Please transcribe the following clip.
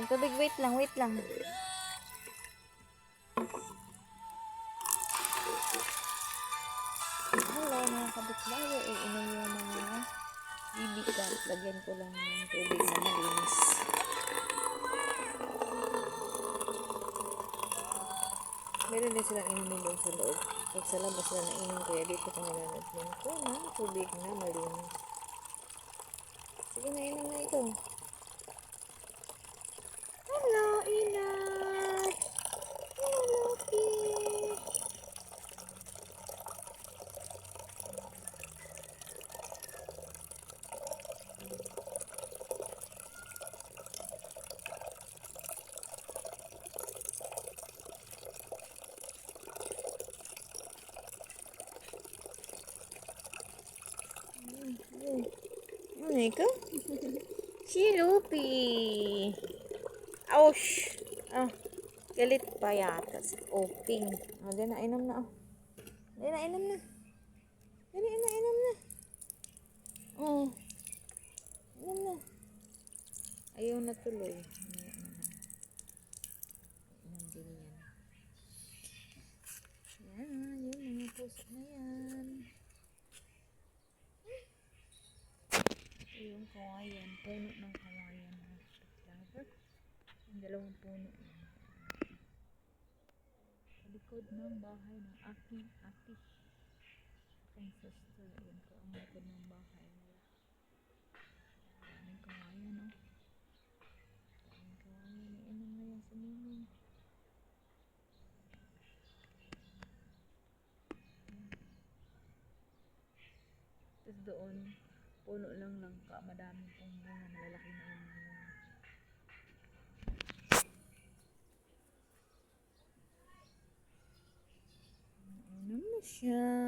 Inom tubig. Wait lang, wait lang. Hello mga kabitbayo. Iinom yung mga bibigat. Lagyan ko lang ng tubig na malinis. Meron din silang inumin doon sa loob. Pag sa labas sila nainom, kaya dito ko nilalagyan ko ng tubig na malinis. Sige na, inom na ito. Hello, Inat! Hello, Pete! Ano ikaw? Si Lupi! Ouch! Ah, galit pa yata si Oping. Ah, di na, inom na. Di na, inom na. Dali na, inom na. Oh, inom na. Ayaw na tuloy. Inom din yan. Yan, yung mga puso na yan. Yung kawayan, puno ng kawayan. Ang dalawang puno yan. Sa likod ng bahay ng aking ate. Aking sister. Ayan ko ang likod ng bahay nila. Daming kawayan, oh. Daming kawayan. Iinom na yan sa miming. Tapos doon, puno lang langka. Madaming pong bunga. Malalaki na yung bunga. Inom na siya.